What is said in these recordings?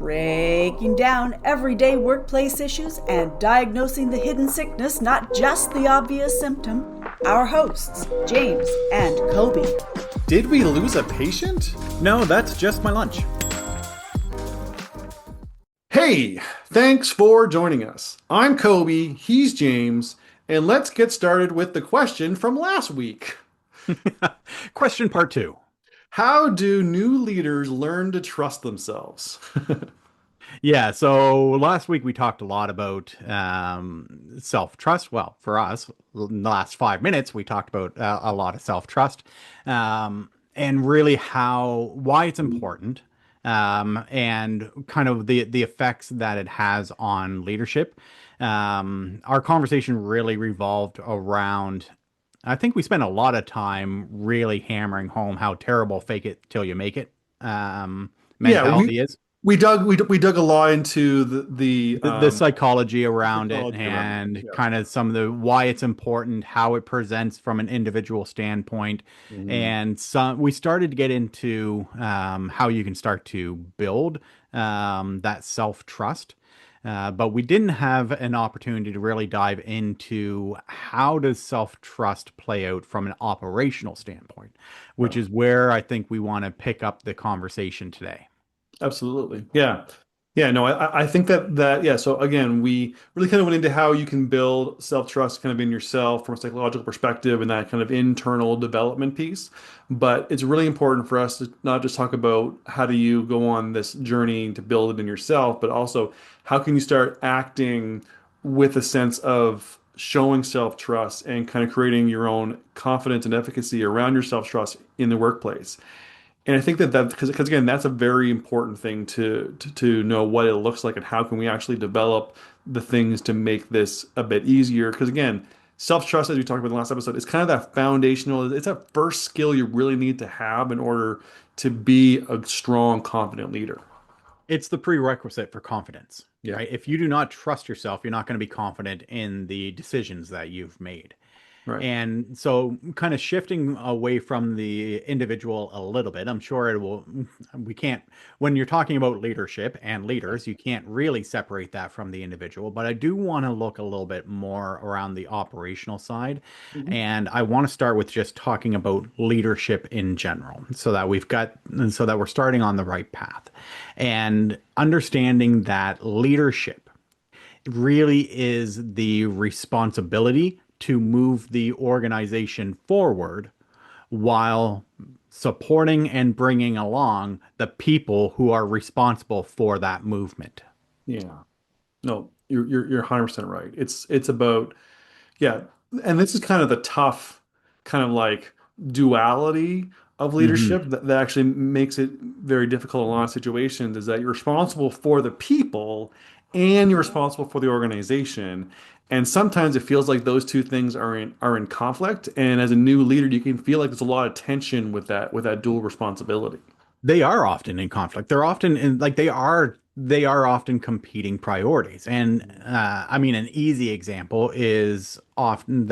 breaking down everyday workplace issues and diagnosing the hidden sickness, not just the obvious symptom. Our hosts, James and Kobe. Did we lose a patient? No, that's just my lunch. Hey, thanks for joining us. I'm Kobe, he's James, and let's get started with the question from last week. Question part two. How do new leaders learn to trust themselves? Yeah, so last week we talked a lot about self-trust. Well, for us, in the last 5 minutes, we talked about a lot of self-trust and really why it's important and kind of the effects that it has on leadership. Our conversation really revolved around, I think we spent a lot of time really hammering home how terrible fake it till you make it Yeah, mentality is. we dug a lot into The psychology around it psychology around it. and Yeah. kind of some of the why it's important, how it presents from an individual standpoint. Mhm. And we started to get into how you can start to build that self-trust. But we didn't have an opportunity to really dive into how does self-trust play out from an operational standpoint, which Right. is where I think we want to pick up the conversation today. Absolutely. Yeah. Yeah, no, I think that yeah, so again, we really kind of went into how you can build self-trust kind of in yourself from a psychological perspective and that kind of internal development piece. But it's really important for us to not just talk about how do you go on this journey to build it in yourself, but also how can you start acting with a sense of showing self-trust and kind of creating your own confidence and efficacy around your self-trust in the workplace. And I think that because again, that's a very important thing to know what it looks like and how can we actually develop the things to make this a bit easier. Because again, self-trust, as we talked about in the last episode, is kind of that foundational, it's that first skill you really need to have in order to be a strong, confident leader. It's the prerequisite for confidence, Yeah. right? If you do not trust yourself, you're not going to be confident in the decisions that you've made. Right. And so, kind of shifting away from the individual a little bit, I'm sure it will. We can't, when you're talking about leadership and leaders, you can't really separate that from the individual. But I do want to look a little bit more around the operational side. Mhm. And I want to start with just talking about leadership in general so that we're starting on the right path and understanding that leadership really is the responsibility to move the organization forward while supporting and bringing along the people who are responsible for that movement. Yeah. No, you're 100% right. It's about yeah, and this is kind of the tough kind of like duality of Hmm. leadership that actually makes it very difficult in a lot of situations is that you're responsible for the people and you're responsible for the organization. And sometimes it feels like those two things are in conflict. And as a new leader, you can feel like there's a lot of tension with that dual responsibility. They are often in conflict. They're often in like they are often competing priorities. And I mean, an easy example is often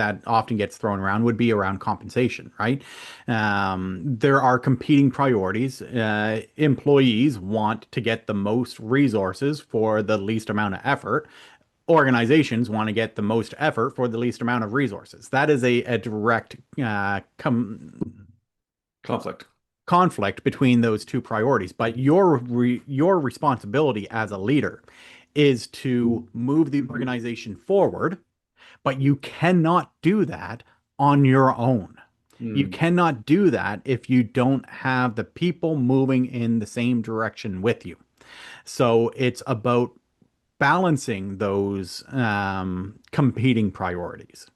gets thrown around would be around compensation, right? There are competing priorities. Employees want to get the most resources for the least amount of effort. Organizations want to get the most effort for the least amount of resources. That is a direct Conflict. conflict between those two priorities. But your responsibility as a leader is to move the organization forward, but you cannot do that on your own. You Mm. cannot do that if you don't have the people moving in the same direction with you. So it's about balancing those competing priorities.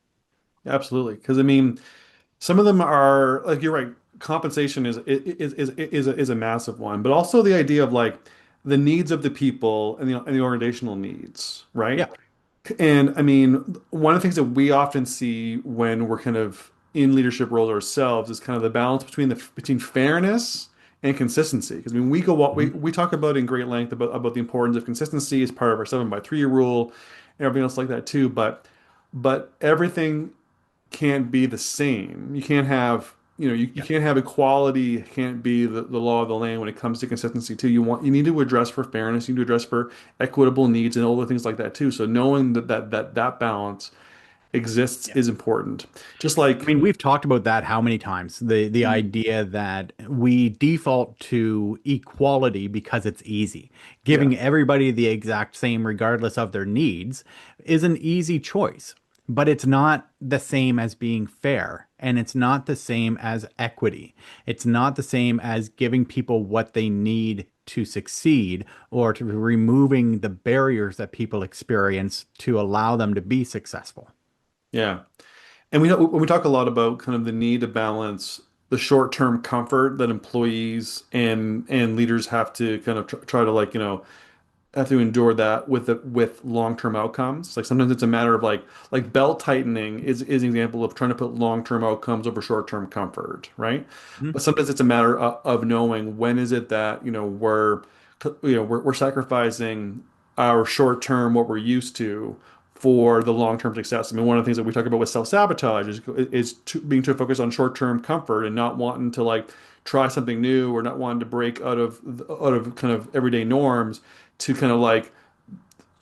Absolutely. Because I mean, some of them are like you're right. Compensation is a massive one, but also the idea of like the needs of the people and the organizational needs, right? Yeah. And I mean, one of the things that we often see when we're kind of in leadership roles ourselves is kind of the balance between fairness and consistency. Because I mean, Mhm. we talk about in great length about the importance of consistency as part of our 7x3 rule and everything else like that too. But everything can't be the same. You can't have you can't have equality, can't be the law of the land when it comes to consistency too. You need to address for fairness, you need to address for equitable needs and all the things like that too. So knowing that balance exists Yeah. is important. Just I like mean, we've talked about that how many times? The mm, idea that we default to equality because it's easy. yeah, Giving everybody the exact same regardless of their needs is an easy choice, but it's not the same as being fair, and it's not the same as equity. It's not the same as giving people what they need to succeed or to removing the barriers that people experience to allow them to be successful. yeah. And when we talk a lot about kind of the need to balance the short-term comfort that employees and leaders have to kind of try to like, have to endure that with long-term outcomes. Like sometimes it's a matter of like belt tightening is an example of trying to put long-term outcomes over short-term comfort, right? Mhm. But sometimes it's a matter of knowing when is it that, we're sacrificing our short-term what we're used to for the long-term success. I mean, one of the things that we talk about with self-sabotage is being too focused on short-term comfort and not wanting to like try something new or not wanting to break out of kind of everyday norms to kind of like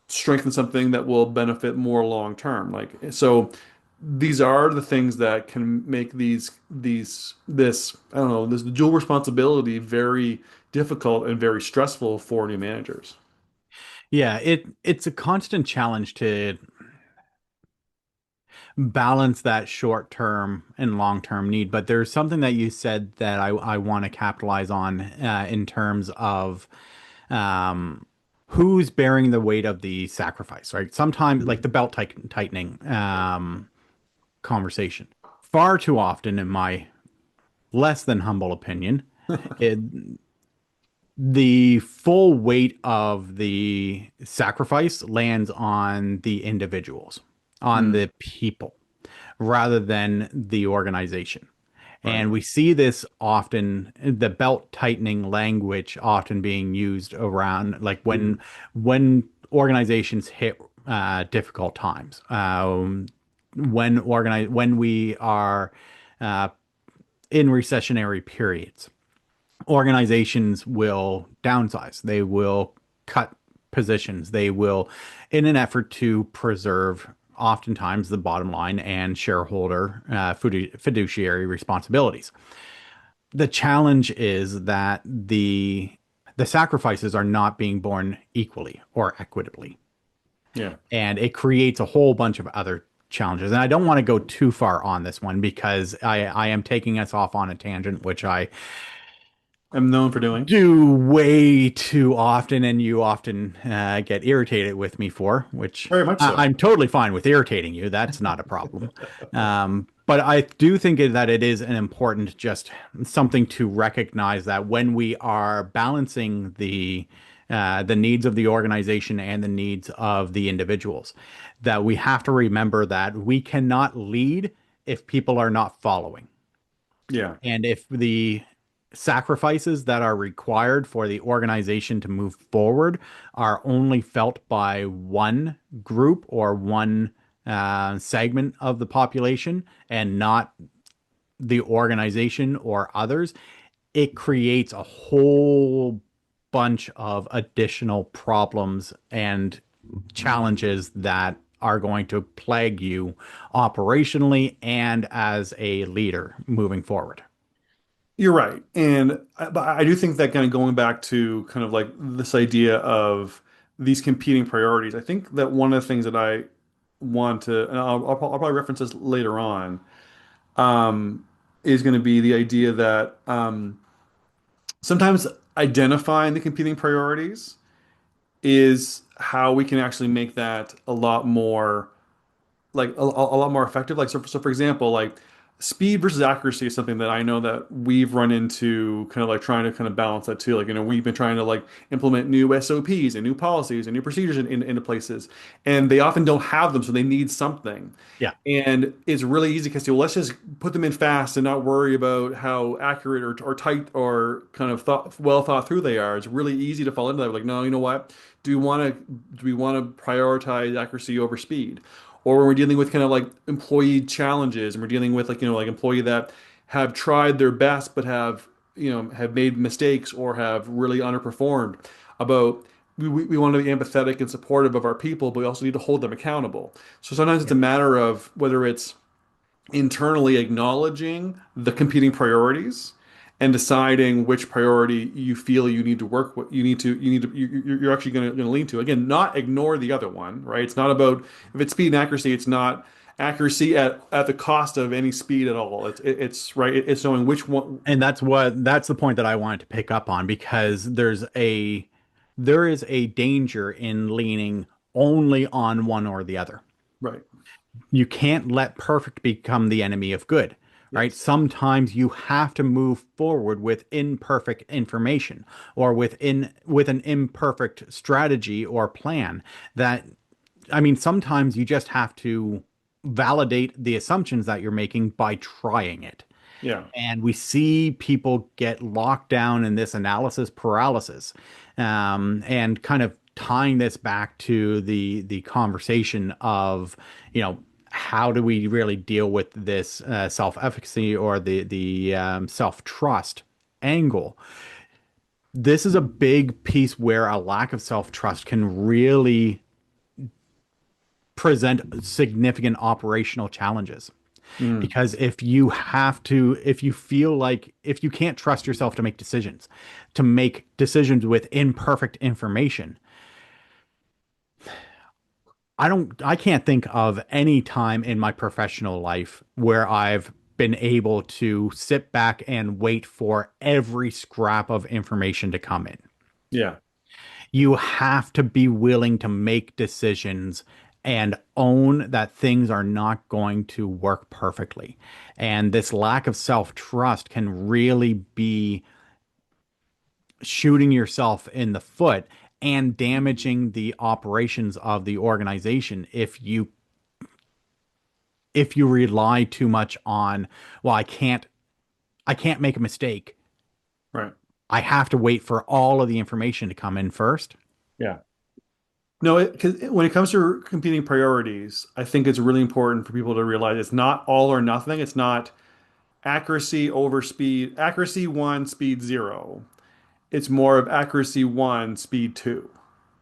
strengthen something that will benefit more long term. Like so these are the things that can make this I don't know, this dual responsibility very difficult and very stressful for new managers. Yeah, it's a constant challenge to balance that short term and long term need. But there's something that you said that I want to capitalize on in terms of um, who's bearing the weight of the sacrifice, right? Sometimes, like the belt tightening conversation, far too often, in my less than humble opinion, it, the full weight of the sacrifice lands on the individuals, on Mm, the people, rather than the organization. right. And we see this often, the belt tightening language often being used around like Mm, when organizations hit difficult times, when we are uh, in recessionary periods, organizations will downsize. They will cut positions. They will, in an effort to preserve oftentimes the bottom line and shareholder fiduciary responsibilities. The challenge is that the sacrifices are not being borne equally or equitably, yeah. and it creates a whole bunch of other challenges. And I don't want to go too far on this one because I am taking us off on a tangent, which I I'm known for doing. do way too often, and you often get irritated with me for, which Very much so. I'm totally fine with irritating you. That's not a problem. But I do think that it is an important, just something to recognize that when we are balancing the needs of the organization and the needs of the individuals, that we have to remember that we cannot lead if people are not following. Yeah. And if the sacrifices that are required for the organization to move forward are only felt by one group or one segment of the population and not the organization or others, it creates a whole bunch of additional problems and challenges that are going to plague you operationally and as a leader moving forward. You're right. But I do think that kind of going back to kind of like this idea of these competing priorities, I think that one of the things that I want to, and I'll probably reference this later on, is going to be the idea that sometimes identifying the competing priorities is how we can actually make that a lot more like a lot more effective. Like so for example, like speed versus accuracy is something that I know that we've run into kind of like trying to kind of balance that too. Like, we've been trying to like implement new SOPs and new policies and new procedures into places, and they often don't have them, so they need something. Yeah. And it's really easy because well, let's just put them in fast and not worry about how accurate or tight or kind of well thought through they are. It's really easy to fall into that. Like, no, you know what? Do we want to prioritize accuracy over speed? Or when we're dealing with kind of like employee challenges and we're dealing with like, like employee that have tried their best but have have made mistakes or have really underperformed. About we want to be empathetic and supportive of our people, but we also need to hold them accountable. So sometimes it's a matter of whether it's internally acknowledging the competing priorities and deciding which priority you feel you need to work with, you're actually going to lean to. Again, not ignore the other one, right? It's not about, if it's speed and accuracy, it's not accuracy at the cost of any speed at all. It's right. It's knowing which one. And that's the point that I wanted to pick up on, because there is a danger in leaning only on one or the other. Right. You can't let perfect become the enemy of good, right? Yes. Sometimes you have to move forward with imperfect information, or with an imperfect strategy or plan. That, I mean, sometimes you just have to validate the assumptions that you're making by trying it. Yeah. And we see people get locked down in this analysis paralysis, and kind of tying this back to the conversation of, how do we really deal with this self-efficacy, or the self-trust angle. This is a big piece where a lack of self-trust can really present significant operational challenges. Mm. Because if you feel like, if you can't trust yourself to make decisions with imperfect information, I can't think of any time in my professional life where I've been able to sit back and wait for every scrap of information to come in. Yeah. You have to be willing to make decisions and own that things are not going to work perfectly. And this lack of self-trust can really be shooting yourself in the foot and damaging the operations of the organization if you rely too much on, well, I can't make a mistake. Right. I have to wait for all of the information to come in first. Yeah. No, 'cause when it comes to competing priorities, I think it's really important for people to realize it's not all or nothing. It's not accuracy over speed, accuracy one, speed zero. It's more of accuracy one, speed two,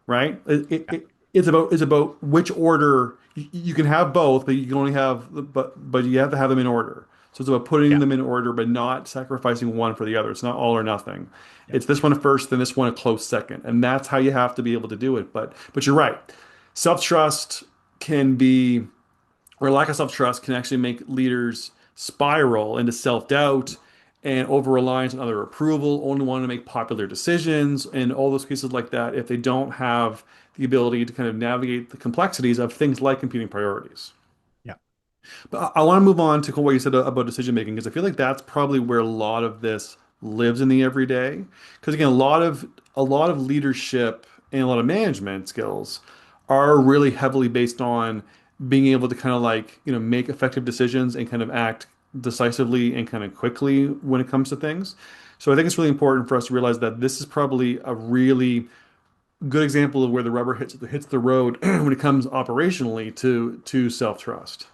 right? It's about which order you can have both, but you can only have but you have to have them in order. So it's about putting Yeah. them in order, but not sacrificing one for the other. It's not all or nothing. Yeah. It's this one first, then this one a close second, and that's how you have to be able to do it. But you're right. Self-trust can be, or lack of self-trust can actually make leaders spiral into self-doubt and over-reliance on other approval, only want to make popular decisions, and all those pieces like that if they don't have the ability to kind of navigate the complexities of things like competing priorities. Yeah. But I want to move on to what you said about decision making, because I feel like that's probably where a lot of this lives in the everyday. Because again, a lot of leadership and a lot of management skills are really heavily based on being able to kind of like, make effective decisions and kind of act decisively and kind of quickly when it comes to things. So I think it's really important for us to realize that this is probably a really good example of where the rubber hits the road when it comes operationally to self-trust.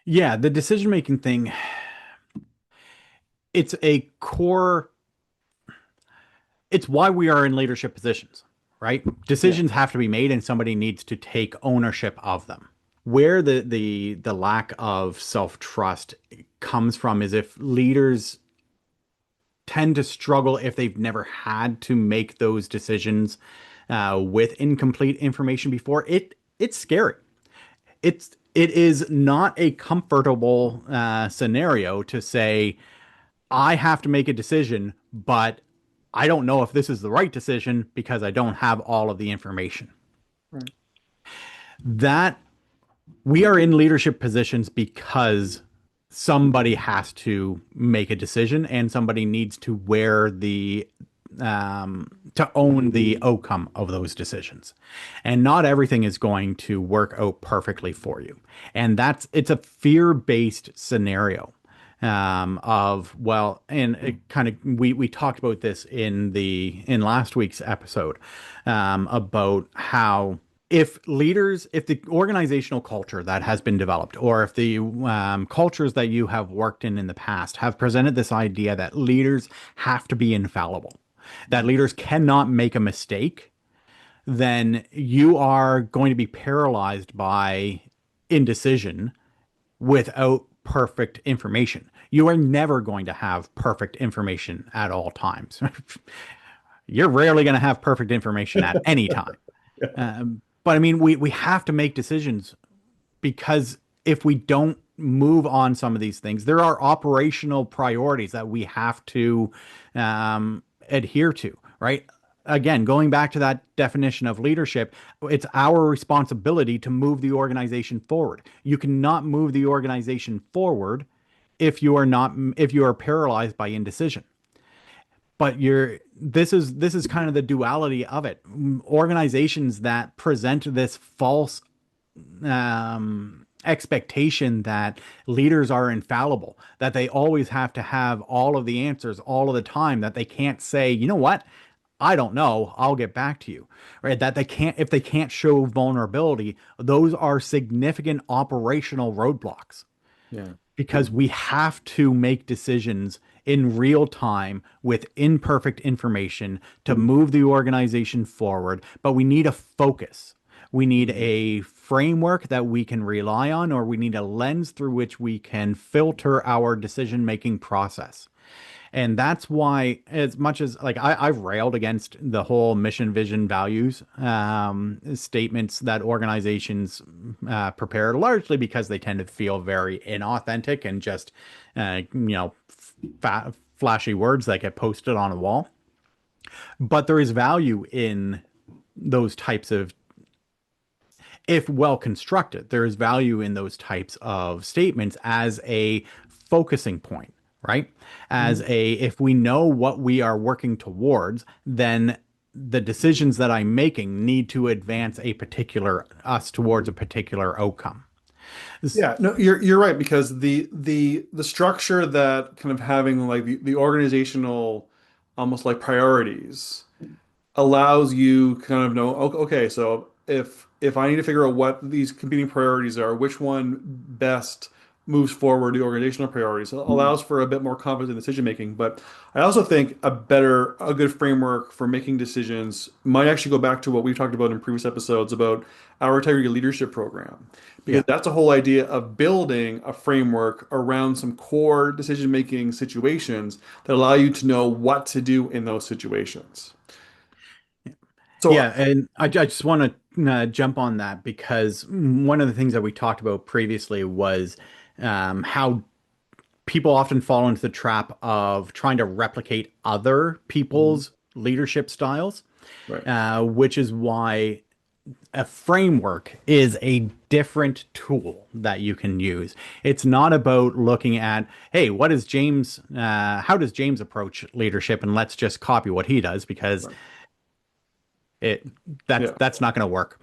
Yeah, the decision making thing, it's a core, it's why we are in leadership positions, right? Yeah. Decisions have to be made and somebody needs to take ownership of them. Where the lack of self-trust comes from is if leaders tend to struggle if they've never had to make those decisions with incomplete information before. It's scary. It is not a comfortable scenario to say, I have to make a decision, but I don't know if this is the right decision because I don't have all of the information. Right. That we are in leadership positions because somebody has to make a decision and somebody needs to wear to own the outcome of those decisions. And not everything is going to work out perfectly for you. And it's a fear-based scenario of, well, and it kind of, we talked about this in last week's episode, about how if the organizational culture that has been developed, or if the cultures that you have worked in the past have presented this idea that leaders have to be infallible, that leaders cannot make a mistake, then you are going to be paralyzed by indecision without perfect information. You are never going to have perfect information at all times. You're rarely going to have perfect information at any time. But I mean, we have to make decisions, because if we don't move on some of these things, there are operational priorities that we have to adhere to, right? Again, going back to that definition of leadership, it's our responsibility to move the organization forward. You cannot move the organization forward if you are paralyzed by indecision. But this is kind of the duality of it. Organizations that present this false expectation that leaders are infallible, that they always have to have all of the answers all of the time, that they can't say, you know what, I don't know, I'll get back to you, right? That if they can't show vulnerability, those are significant operational roadblocks, Yeah. because we have to make decisions in real time with imperfect information to move the organization forward. But we need a focus. We need a framework that we can rely on, or we need a lens through which we can filter our decision-making process. And that's why, as much as like I've railed against the whole mission, vision, values statements that organizations prepare, largely because they tend to feel very inauthentic and just, flashy words that get posted on a wall. But there is value in those types of, if well constructed, there is value in those types of statements as a focusing point, right? As a, if we know what we are working towards, then the decisions that I'm making need to advance us towards a particular outcome. Yeah, no, you're right, because the structure that kind of having like the organizational almost like priorities allows you kind of know, okay, so if I need to figure out what these competing priorities are, which one best moves forward the organizational priorities, it allows for a bit more confident decision making. But I also think a good framework for making decisions might actually go back to what we've talked about in previous episodes about our integrity leadership program, because Yeah. that's a whole idea of building a framework around some core decision making situations that allow you to know what to do in those situations. So Yeah, and I just want to jump on that, because one of the things that we talked about previously was how people often fall into the trap of trying to replicate other people's leadership styles, right. which is why a framework is a different tool that you can use. It's not about looking at, hey, how does James approach leadership, and let's just copy what he does, because Right. it Yeah. that's not going to work.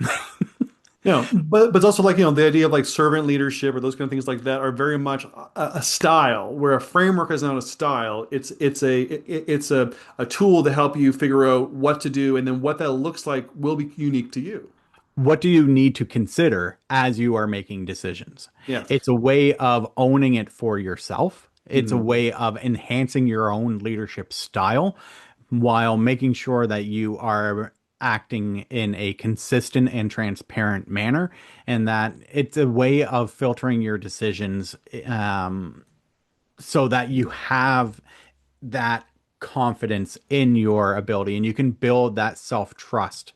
But it's also like, the idea of like servant leadership or those kind of things like that are very much a style, where a framework is not a style. It's a tool to help you figure out what to do, and then what that looks like will be unique to you. What do you need to consider as you are making decisions? Yes. It's a way of owning it for yourself. It's a Mhm. way of enhancing your own leadership style, while making sure that you are acting in a consistent and transparent manner, and that it's a way of filtering your decisions, so that you have that confidence in your ability, and you can build that self-trust.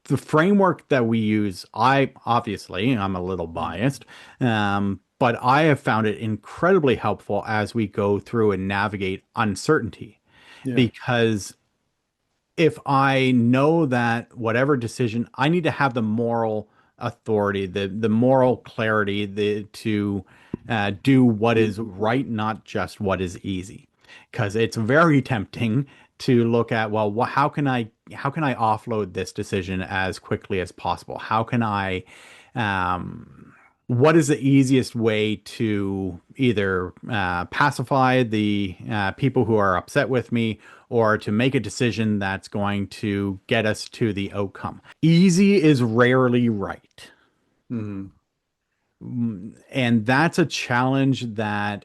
The framework that we use, I'm a little biased, but I have found it incredibly helpful as we go through and navigate uncertainty. Yeah. Because if I know that whatever decision, I need to have the moral authority, the moral clarity, to do what is right, not just what is easy. Because it's very tempting to look at, well, how can I offload this decision as quickly as possible? How can I what is the easiest way to either pacify the people who are upset with me or to make a decision that's going to get us to the outcome? Easy is rarely right. Hmm. And that's a challenge that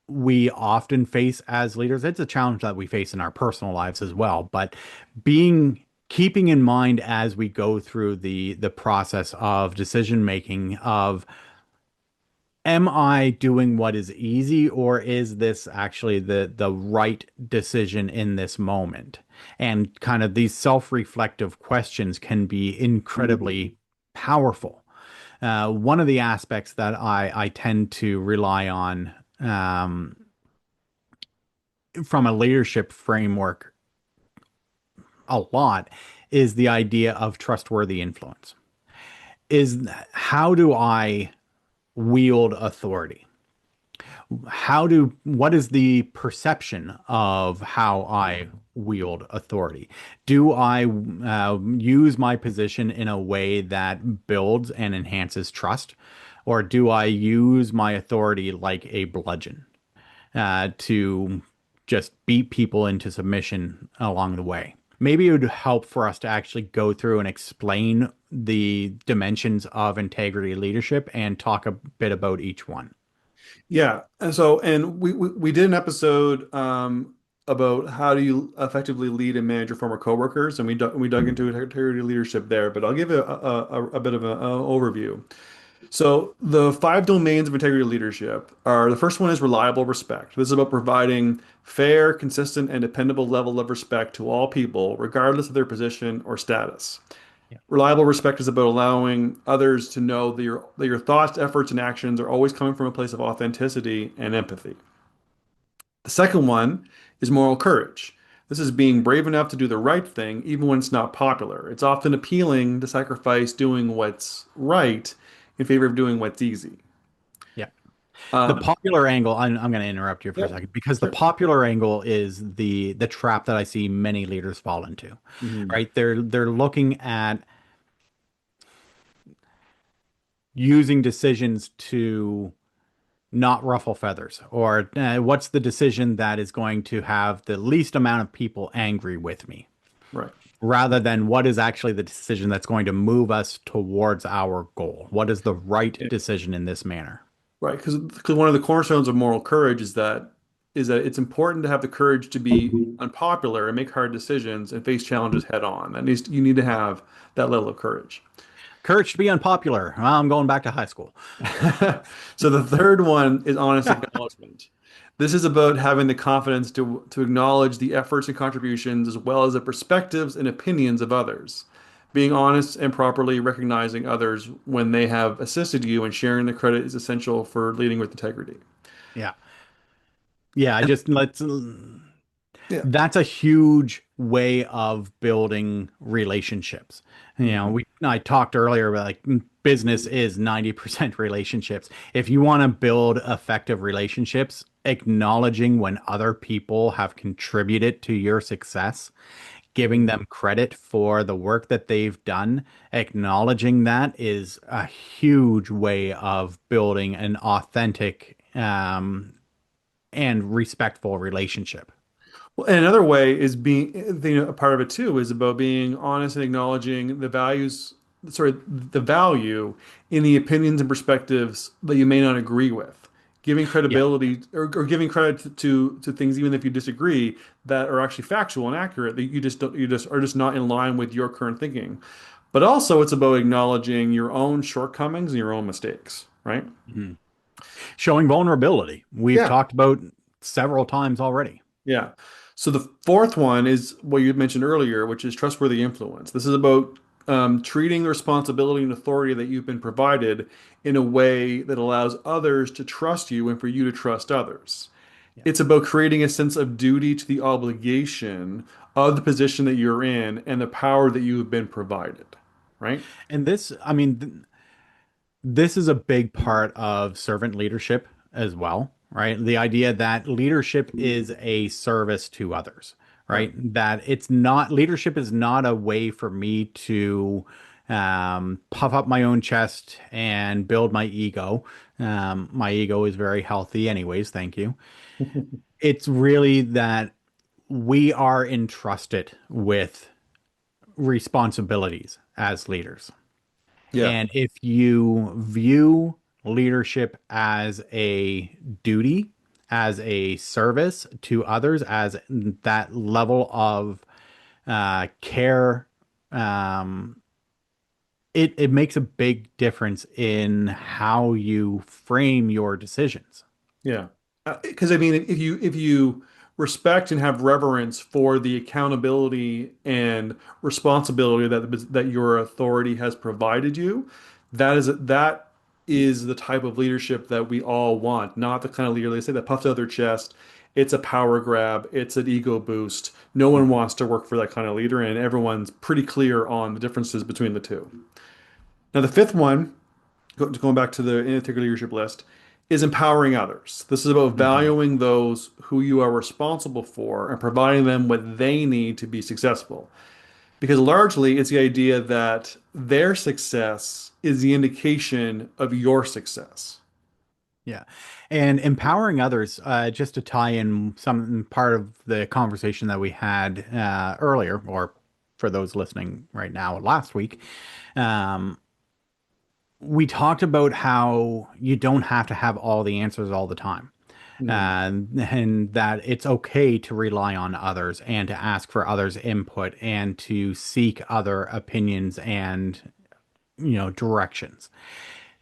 we often face as leaders. It's a challenge that we face in our personal lives as well. But keeping in mind as we go through the process of decision making of, am I doing what is easy, or is this actually the right decision in this moment? And kind of these self-reflective questions can be incredibly powerful. One of the aspects that I tend to rely on from a leadership framework a lot is the idea of trustworthy influence. Is how do I wield authority? What is the perception of how I wield authority? Do I use my position in a way that builds and enhances trust? Or do I use my authority like a bludgeon to just beat people into submission along the way? Maybe it would help for us to actually go through and explain the dimensions of integrity leadership and talk a bit about each one. Yeah, and so we did an episode about how do you effectively lead and manage your former coworkers, and we dug into integrity leadership there. But I'll give you a bit of an overview. So the five domains of integrity leadership are: the first one is reliable respect. This is about providing fair, consistent, and dependable level of respect to all people, regardless of their position or status. Yeah. Reliable respect is about allowing others to know that your thoughts, efforts, and actions are always coming from a place of authenticity and empathy. The second one is moral courage. This is being brave enough to do the right thing, even when it's not popular. It's often appealing to sacrifice doing what's right in favor of doing what's easy. Yeah. The Um, popular angle, I'm going to interrupt you for a yep, second because the sure. popular angle is the trap that I see many leaders fall into, Mhm. right? They're looking at using decisions to not ruffle feathers, or what's the decision that is going to have the least amount of people angry with me, Right. rather than what is actually the decision that's going to move us towards our goal. What is the right decision in this manner? Right, because one of the cornerstones of moral courage is that it's important to have the courage to be unpopular and make hard decisions and face challenges head on. You need to have that level of courage. Courage to be unpopular. Well, I'm going back to high school. So the third one is honest acknowledgement. This is about having the confidence to acknowledge the efforts and contributions as well as the perspectives and opinions of others. Being honest and properly recognizing others when they have assisted you and sharing the credit is essential for leading with integrity. Yeah. Yeah, I And just let's yeah. that's a huge way of building relationships. Mhm. I talked earlier about like business is 90% relationships. If you want to build effective relationships, acknowledging when other people have contributed to your success, giving them credit for the work that they've done, acknowledging that is a huge way of building an authentic and respectful relationship. Well, and another way is a part of it too is about being honest and acknowledging the value in the opinions and perspectives that you may not agree with. Giving Yeah. credibility or giving credit to things even if you disagree that are actually factual and accurate that you just are just not in line with your current thinking. But also it's about acknowledging your own shortcomings and your own mistakes, right? Mhm. Showing vulnerability. We've Yeah. talked about several times already. Yeah. So the fourth one is what you mentioned earlier, which is trustworthy influence. This is about treating the responsibility and authority that you've been provided in a way that allows others to trust you and for you to trust others. Yeah. It's about creating a sense of duty to the obligation of the position that you're in and the power that you have been provided, right? And I mean, this is a big part of servant leadership as well, right? The idea that leadership is a service to others, Right. right? That it's not, leadership is not a way for me to puff up my own chest and build my ego. My ego is very healthy, anyways. Thank you. It's really that we are entrusted with responsibilities as leaders. Yeah. And if you view leadership as a duty, as a service to others, as that level of care, um, it makes a big difference in how you frame your decisions. Yeah. Because I mean, if you respect and have reverence for the accountability and responsibility that your authority has provided you, that is the type of leadership that we all want, not the kind of leader they say that puffs out their chest. It's a power grab, it's an ego boost. No one wants to work for that kind of leader, and everyone's pretty clear on the differences between the two. Now, the fifth one, going back to the integrated leadership list, is empowering others. This is about Mhm. valuing those who you are responsible for and providing them what they need to be successful. Because largely it's the idea that their success is the indication of your success. Yeah. And empowering others, just to tie in some part of the conversation that we had earlier, or for those listening right now, last week, um, we talked about how you don't have to have all the answers all the time. Mhm. And that it's okay to rely on others and to ask for others' input and to seek other opinions and, directions.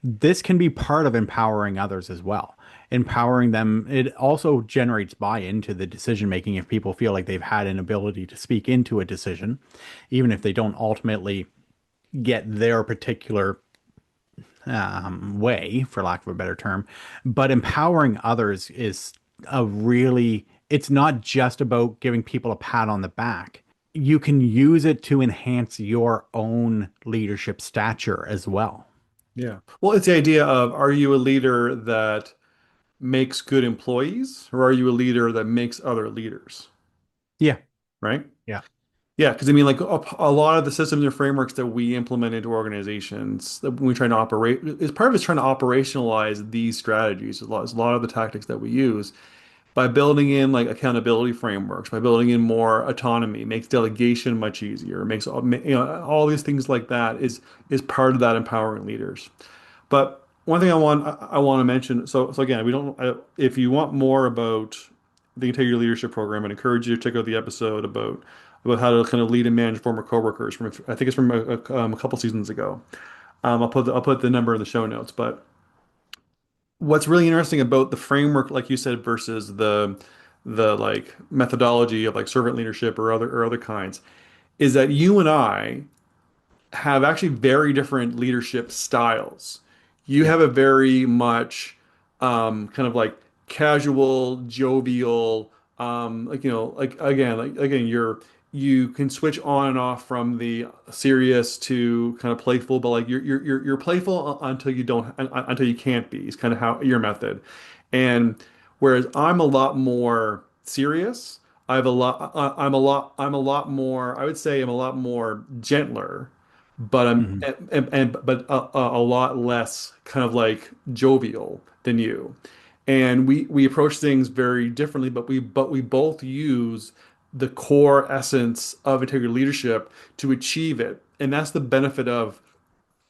This can be part of empowering others as well. Empowering them, it also generates buy-in to the decision making if people feel like they've had an ability to speak into a decision, even if they don't ultimately get their particular way, for lack of a better term. But empowering others is it's not just about giving people a pat on the back. You can use it to enhance your own leadership stature as well. Yeah. Well, it's the idea of, are you a leader that makes good employees, or are you a leader that makes other leaders? Yeah. Right? Yeah. Yeah, because I mean, like a lot of the systems and frameworks that we implement into organizations that when we try to operate, is part of it's trying to operationalize these strategies. A lot of the tactics that we use by building in like accountability frameworks, by building in more autonomy, makes delegation much easier, makes all these things like that is part of that empowering leaders. But one thing I want to mention, so again, we don't if you want more about the Integrity Leadership Program, I'd encourage you to check out the episode about how to kind of lead and manage former coworkers from I think it's from a couple seasons ago. I'll put the number in the show notes. But what's really interesting about the framework, like you said, versus the like methodology of like servant leadership or other kinds, is that you and I have actually very different leadership styles. You Yeah. have a very much kind of like casual, jovial, like again, you can switch on and off from the serious to kind of playful, but like you're playful until you don't until you can't be. Is kind of how your method. And whereas I'm a lot more serious, I'm a lot more, I would say I'm a lot more gentler, but I'm Mhm. but a lot less kind of like jovial than you. And we approach things very differently, but we both use the core essence of integrated leadership to achieve it. And that's the benefit of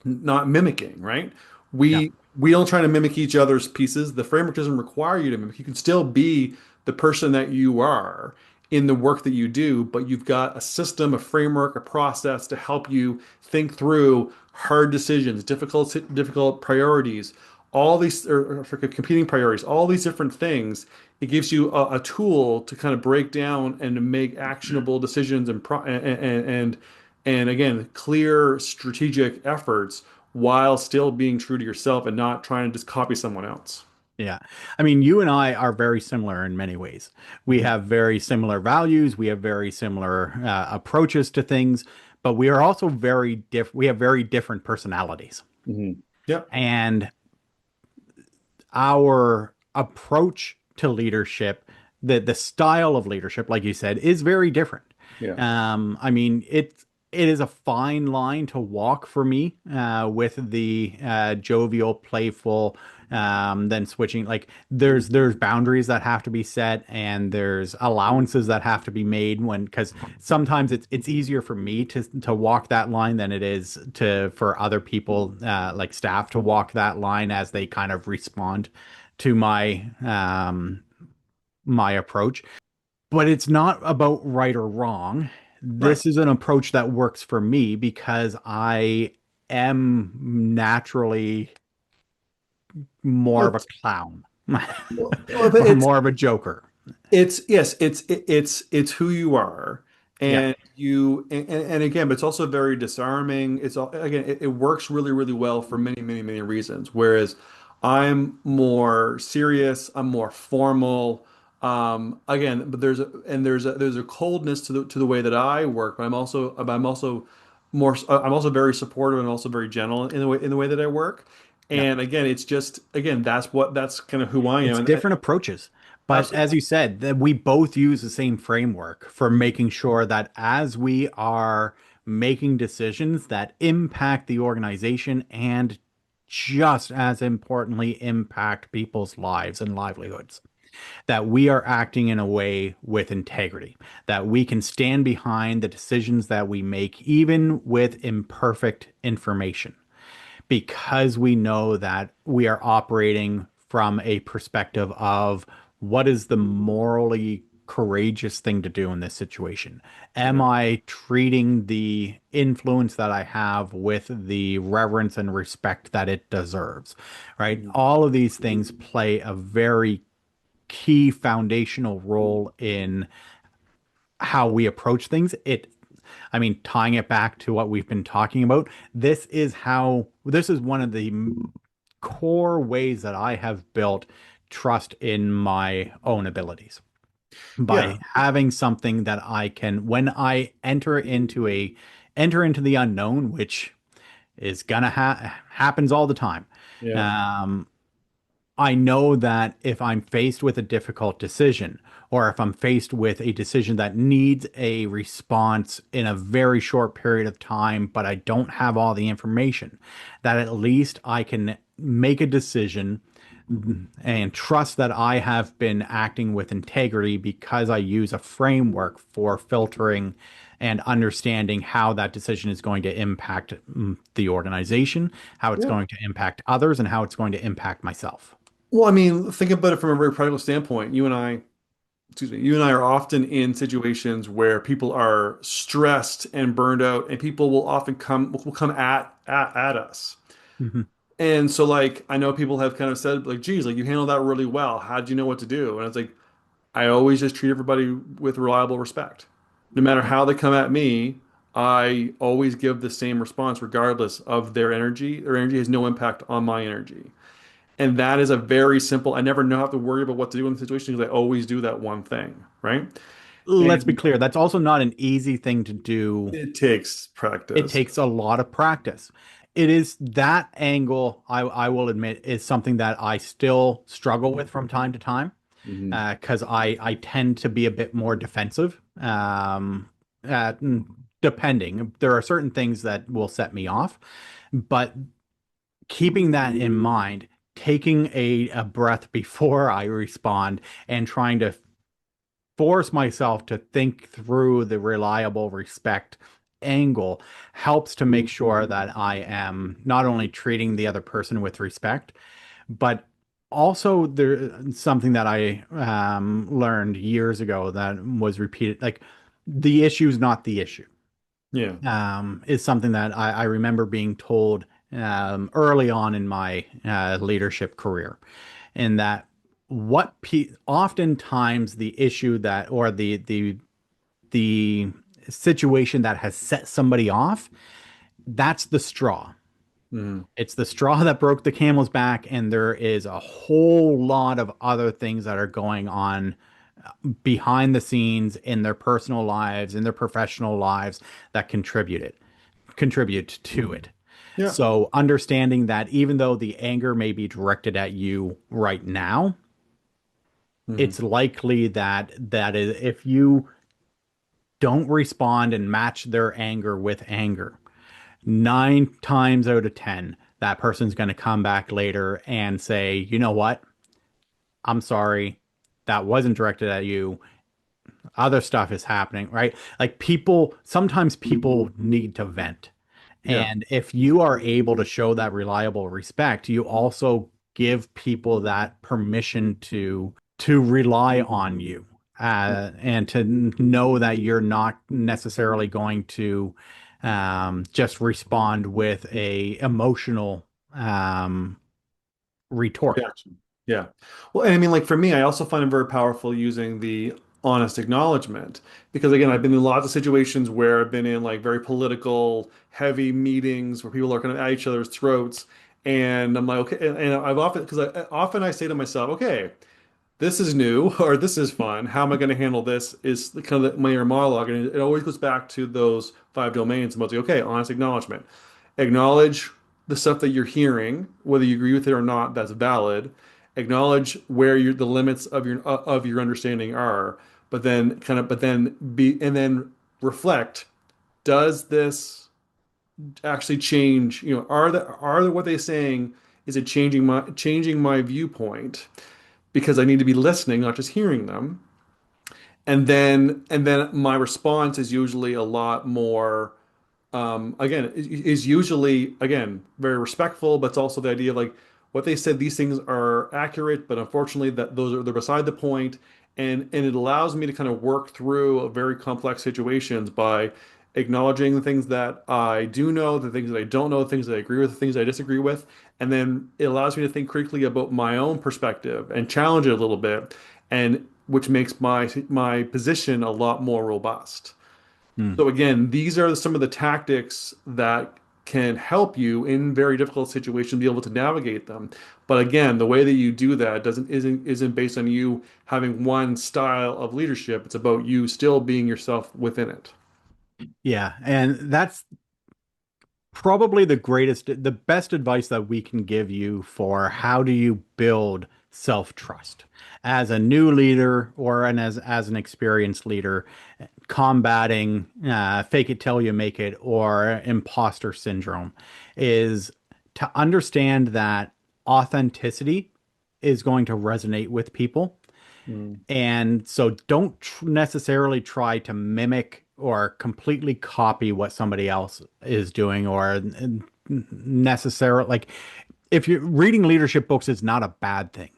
not mimicking, right? Yeah. We don't try to mimic each other's pieces. The framework doesn't require you to mimic. You can still be the person that you are in the work that you do, but you've got a system, a framework, a process to help you think through hard decisions, difficult priorities, all these or for competing priorities, all these different things. It gives you a tool to kind of break down and to make actionable decisions and again, clear strategic efforts while still being true to yourself and not trying to just copy someone else. Yeah. I mean, you and I are very similar in many ways. We Mhm. have very similar values. We have very similar approaches to things, but we are also we have very different personalities. Yep. And our approach to leadership, the style of leadership, like you said, is very different. Yeah. I mean, it is a fine line to walk for me with the jovial, playful, then switching. Like there's boundaries that have to be set, and there's allowances that have to be made when because sometimes it's easier for me to walk that line than it is to for other people like staff to walk that line as they kind of respond to my approach. But it's not about right or wrong. Right. This is an approach that works for me because I am naturally more of Well, a clown but or more of a joker. it's yes, it's who you are, Yeah. and and again, but it's also very disarming. It's all again, it works really, really well for many, many, many reasons. Whereas I'm more serious, I'm more formal. Again, but there's a coldness to the way that I work, but I'm also more I'm also very supportive and also very gentle in the way that I work. Yeah. And again, it's just again that's kind of who I am, It's and different approaches. But absolutely. as you said, that we both use the same framework for making sure that as we are making decisions that impact the organization and just as importantly impact people's lives and livelihoods, that we are acting in a way with integrity, that we can stand behind the decisions that we make, even with imperfect information, because we know that we are operating from a perspective of what is the morally courageous thing to do in this situation? Am Yeah. I treating the influence that I have with the reverence and respect that it deserves? Right? All of these things play a very key foundational role in how we approach things. I mean, tying it back to what we've been talking about, this is one of the core ways that I have built trust in my own abilities Yeah. by having something that I can, when I enter into the unknown, which is gonna happens all the time. Yeah. Um, I know that if I'm faced with a difficult decision, or if I'm faced with a decision that needs a response in a very short period of time, but I don't have all the information, that at least I can make a decision and trust that I have been acting with integrity because I use a framework for filtering and understanding how that decision is going to impact the organization, how it's Yeah. going to impact others, and how it's going to impact myself. Well, I mean, think about it from a very practical standpoint. You and I are often in situations where people are stressed and burned out, and people will often come at us. Mhm. And so, like, I know people have kind of said, like, geez, like you handled that really well. How did you know what to do? And it's like, I always just treat everybody with reliable respect. No matter Yeah. how they come at me, I always give the same response regardless of their energy. Their energy has no impact on my energy. And that is a very simple, I never know have to worry about what to do in the situation because I always do that one thing, right? Let's be And clear, that's also not an easy thing to do. it takes It practice. takes a lot of practice. It is that angle, I will admit, is something that I still struggle with from time to time Hmm. because I tend to be a bit more defensive. Uh, Depending, there are certain things that will set me off, but keeping that in mind, taking a breath before I respond and trying to force myself to think through the reliable respect angle helps to make sure that I am not only treating the other person with respect, but also there's something that I learned years ago that was repeated, like the issue is not the issue, Yeah. is something that I remember being told early on in my leadership career, in that oftentimes the issue that or the situation that has set somebody off, that's the straw. Hmm. It's the straw that broke the camel's back, and there is a whole lot of other things that are going on behind the scenes in their personal lives, in their professional lives that contribute to it. Yeah. So understanding that even though the anger may be directed at you right now, Hmm. it's likely that if you don't respond and match their anger with anger, 9 times out of 10, that person's going to come back later and say, you know what? I'm sorry. That wasn't directed at you. Other stuff is happening, right? Like people, sometimes people need to vent. Yeah. And if you are able to show that reliable respect, you also give people that permission to rely on you, and to know that you're not necessarily going to just respond with a emotional retort. Reaction. Yeah. Well, and I mean, like for me, I also find it very powerful using the honest acknowledgement because again, I've been in lots of situations where I've been in like very political, heavy meetings where people are kind of at each other's throats, and I'm like, okay, and I've often because often I say to myself, okay, this is new or this is fun. How am I going to handle this? Is the kind of my inner monologue, and it always goes back to those five domains. About like, okay, honest acknowledgement, acknowledge the stuff that you're hearing, whether you agree with it or not. That's valid. Acknowledge where the limits of your understanding are, but then be and then reflect. Does this actually change? You know, are the what they're saying? Is it changing my viewpoint? Because I need to be listening, not just hearing them. And then my response is usually a lot more again is usually again very respectful, but it's also the idea of like what they said, these things are accurate, but unfortunately that they're beside the point, and it allows me to kind of work through a very complex situations by acknowledging the things that I do know, the things that I don't know, the things that I agree with, the things I disagree with, and then it allows me to think critically about my own perspective and challenge it a little bit, and which makes my position a lot more robust. Hmm. So again, these are some of the tactics that can help you in very difficult situations be able to navigate them. But again, the way that you do that isn't based on you having one style of leadership. It's about you still being yourself within it. Yeah, and that's probably the best advice that we can give you for how do you build self-trust as a new leader or as an experienced leader, combating fake it till you make it or imposter syndrome, is to understand that authenticity is going to resonate with people. Mm. And so don't necessarily try to mimic or completely copy what somebody else is doing, or necessarily, like, if you're reading leadership books is not a bad thing,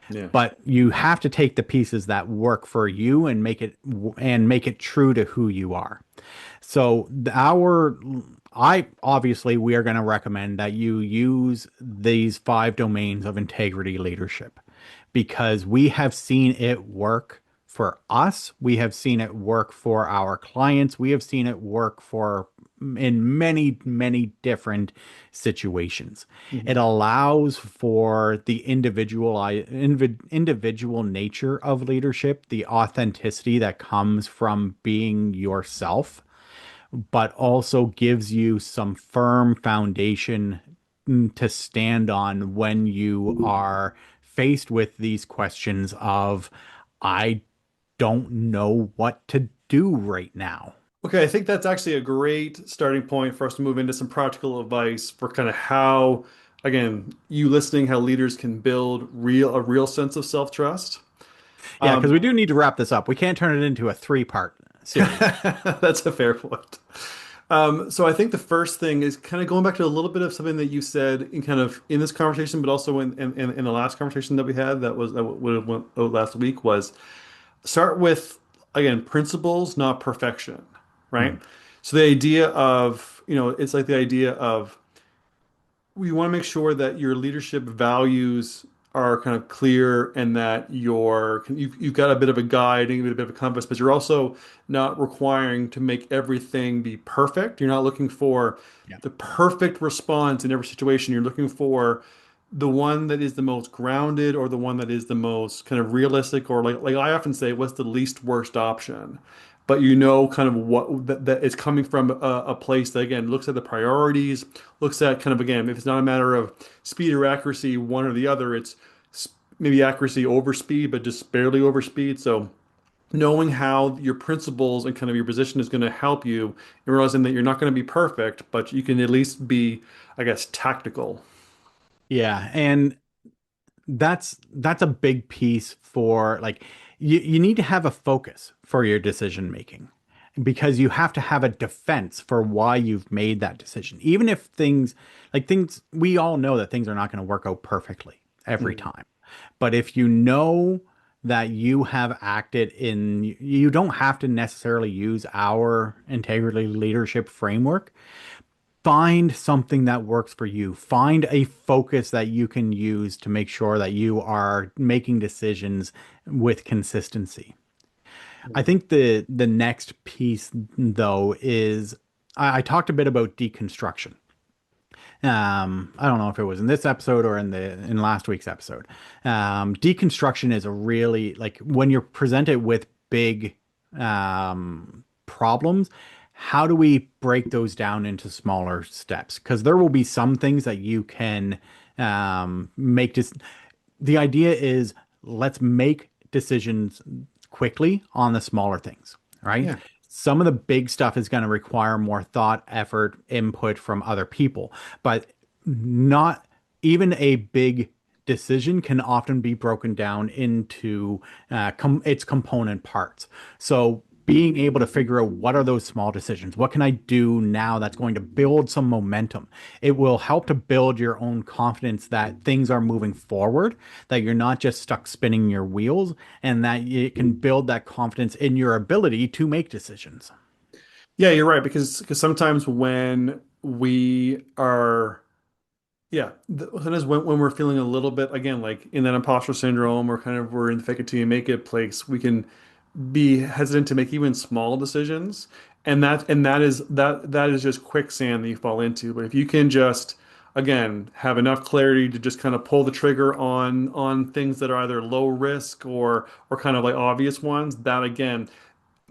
Yeah. but you have to take the pieces that work for you and make it true to who you are. So I obviously we are going to recommend that you use these 5 domains of integrity leadership because we have seen it work for us. We have seen it work for our clients. We have seen it work for in many, many different situations. It Mhm. allows for the individual nature of leadership, the authenticity that comes from being yourself, but also gives you some firm foundation to stand on when you are faced with these questions of, I don't know what to do right now. Okay, I think that's actually a great starting point for us to move into some practical advice for kind of how, again, you listening, how leaders can build a real sense of self-trust. Yeah, because Um, we do need to wrap this up. We can't turn it into a 3-part series. That's a fair point. So I think the first thing is kind of going back to a little bit of something that you said in kind of in this conversation, but also in the last conversation that we had that would have went out last week was start with again principles, not perfection, right? Hmm. So the idea of, it's like the idea of we want to make sure that your leadership values are kind of clear and that you've got a bit of a guide and a bit of a compass, but you're also not requiring to make everything be perfect. You're not looking for Yeah. the perfect response in every situation. You're looking for the one that is the most grounded or the one that is the most kind of realistic or like I often say, what's the least worst option? But you know kind of what that is coming from a place that again looks at the priorities, looks at kind of again if it's not a matter of speed or accuracy, one or the other, it's maybe accuracy over speed, but just barely over speed. So knowing how your principles and kind of your position is going to help you, and realizing that you're not going to be perfect, but you can at least be, I guess, tactical. Yeah, and that's a big piece for like you need to have a focus for your decision making because you have to have a defense for why you've made that decision. Even if things we all know that things are not going to work out perfectly every Mhm. time. But if you know that you have acted in, you don't have to necessarily use our integrity leadership framework. Find something that works for you. Find a focus that you can use to make sure that you are making decisions with consistency. I think the next piece though is I talked a bit about deconstruction. I don't know if it was in this episode or in last week's episode. Deconstruction is a really like when you're presented with big problems, how do we break those down into smaller steps? Because there will be some things that you can make just the idea is let's make decisions quickly on the smaller things, right? Yeah. Some of the big stuff is going to require more thought, effort, input from other people, but not even a big decision can often be broken down into its component parts. So being able to figure out what are those small decisions, what can I do now that's going to build some momentum, it will help to build your own confidence that things are moving forward, that you're not just stuck spinning your wheels, and that it can build that confidence in your ability to make decisions. Yeah, you're right because sometimes when we are yeah, sometimes when we're feeling a little bit again like in that imposter syndrome or kind of we're in the fake it till you make it place, we can be hesitant to make even small decisions, and that is just quicksand that you fall into. But if you can just again have enough clarity to just kind of pull the trigger on things that are either low risk or kind of like obvious ones, that again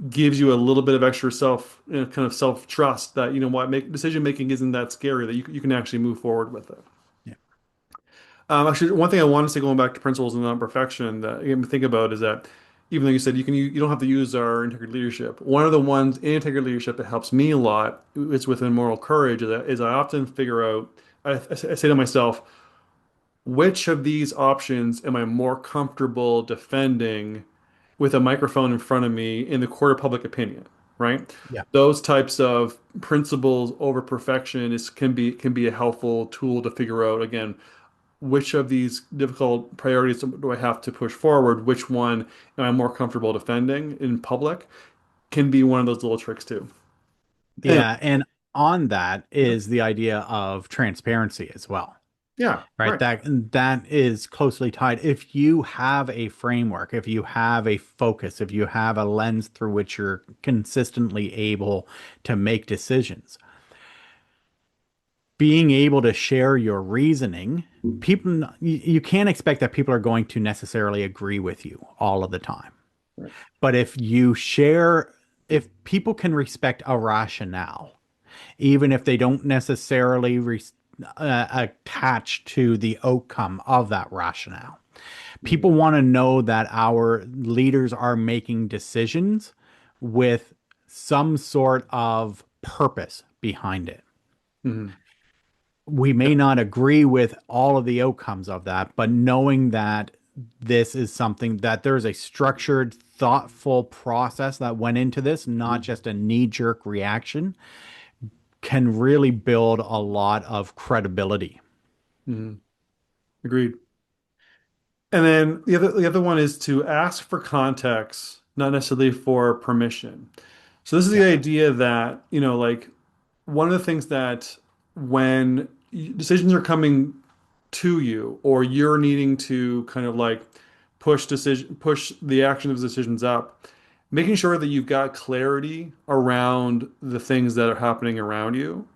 gives you a little bit of extra self, kind of self-trust that you know what, make decision making isn't that scary, that you can actually move forward with it. Yeah. Actually, one thing I want to say going back to principles and non-perfection that you think about is that even though you said you don't have to use our integrated leadership, one of the ones in integrated leadership that helps me a lot is within moral courage. Is I often figure out, I say to myself, which of these options am I more comfortable defending with a microphone in front of me in the court of public opinion, right? Yeah. Those types of principles over perfection can be a helpful tool to figure out again which of these difficult priorities do I have to push forward? Which one am I more comfortable defending in public? Can be one of those little tricks too. Anyway, Yeah. And on that yeah, is the idea of transparency as well. yeah, Right, right. that is closely tied. If you have a framework, if you have a focus, if you have a lens through which you're consistently able to make decisions, being able to share your reasoning, you can't expect that people are going to necessarily agree with you all of the time. Right. But if people can respect a rationale, even if they don't necessarily attach to the outcome of that rationale. People want to know that our leaders are making decisions with some sort of purpose behind it. Mhm. We may not agree with all of the outcomes of that, but knowing that this is something that there's a structured, thoughtful process that went into this, not just a knee jerk reaction, can really build a lot of credibility. Mhm. Agreed. And then the other one is to ask for context, not necessarily for permission. So this is the Yeah. idea that, like one of the things that when decisions are coming to you or you're needing to kind of like push the action of the decisions up, making sure that you've got clarity around the things that are happening around you,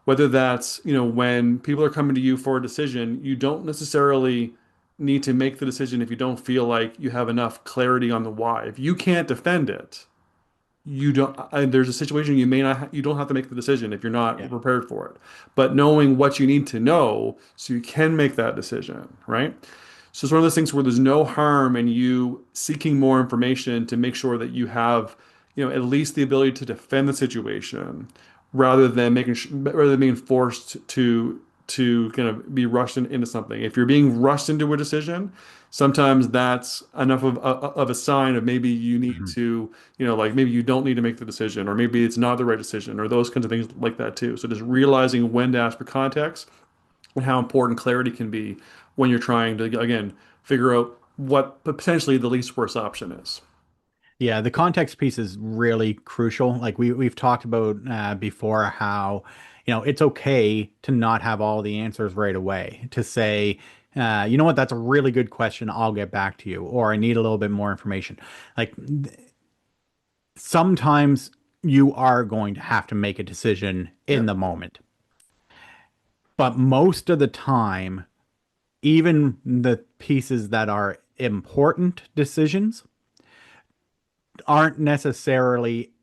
whether that's when people are coming to you for a decision, you don't necessarily need to make the decision if you don't feel like you have enough clarity on the why. If you can't defend it, you don't, and there's a situation you don't have to make the decision if you're not Yeah. prepared for it, but knowing what you need to know so you can make that decision, right? So it's one of those things where there's no harm in you seeking more information to make sure that you have, at least the ability to defend the situation rather than being forced to kind of be rushed into something. If you're being rushed into a decision, sometimes that's enough of a sign of maybe you need Mhm. to, like maybe you don't need to make the decision, or maybe it's not the right decision, or those kinds of things like that too. So just realizing when to ask for context and how important clarity can be when you're trying to, again, figure out what potentially the least worst option is. Yeah, the context piece is really crucial. Like we've talked about before, how it's okay to not have all the answers right away. To say, you know what, that's a really good question. I'll get back to you, or I need a little bit more information. Like sometimes you are going to have to make a decision in Yeah. the moment, but most of the time, even the pieces that are important decisions aren't necessarily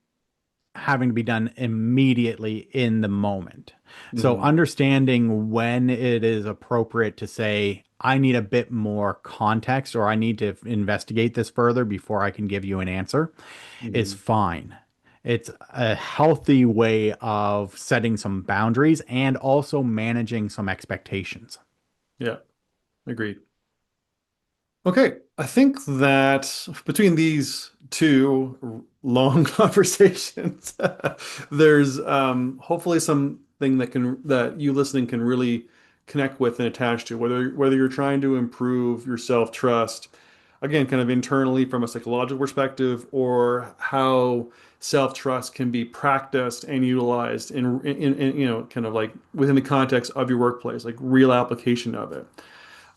having to be done immediately in the moment. So Hmm. understanding when it is appropriate to say, I need a bit more context, or I need to investigate this further before I can give you an answer, is Hmm. fine. It's a healthy way of setting some boundaries and also managing some expectations. Yeah. Agreed. Okay, I think that between these two long conversations, there's hopefully something that you listening can really connect with and attach to, whether you're trying to improve your self-trust, again, kind of internally from a psychological perspective, or how self-trust can be practiced and utilized in kind of like within the context of your workplace, like real application of it.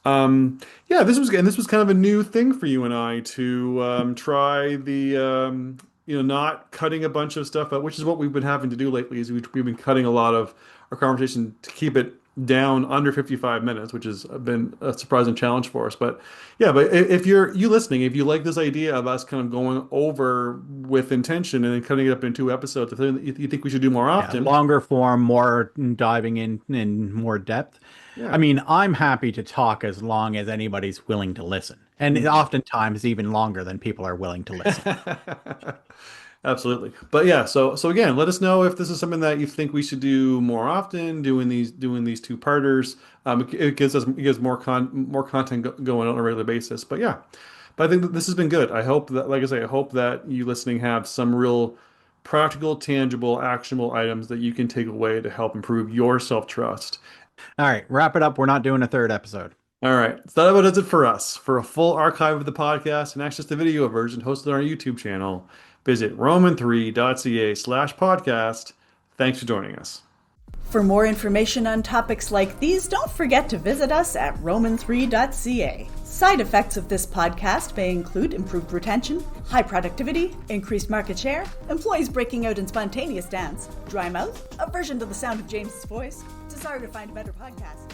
Yeah, this was kind of a new thing for you and I to try the not cutting a bunch of stuff out, which is what we've been having to do lately. Is we've been cutting a lot of our conversation to keep it down under 55 minutes, which has been a surprising challenge for us. But yeah, but if you listening, if you like this idea of us kind of going over with intention and then cutting it up into 2 episodes, if you think we should do more Yeah, often, longer form, more diving in more depth. I yeah. mean, I'm happy to talk as long as anybody's willing to listen. And Mhm. oftentimes even longer than people are willing to listen. Absolutely. But yeah, so again, let us know if this is something that you think we should do more often, doing these two-parters. It gives more content going on a regular basis. But yeah, but I think that this has been good. I hope that, like I say, I hope that you listening have some real practical, tangible, actionable items that you can take away to help improve your self-trust. All right, wrap it up. We're not doing a third episode. All right. So that about does it for us. For a full archive of the podcast and access to video version hosted on our YouTube channel, visit roman3.ca/podcast. Thanks for joining us. For more information on topics like these, don't forget to visit us at roman3.ca. Side effects of this podcast may include improved retention, high productivity, increased market share, employees breaking out in spontaneous dance, dry mouth, aversion to the sound of James's voice, desire to find a better podcast.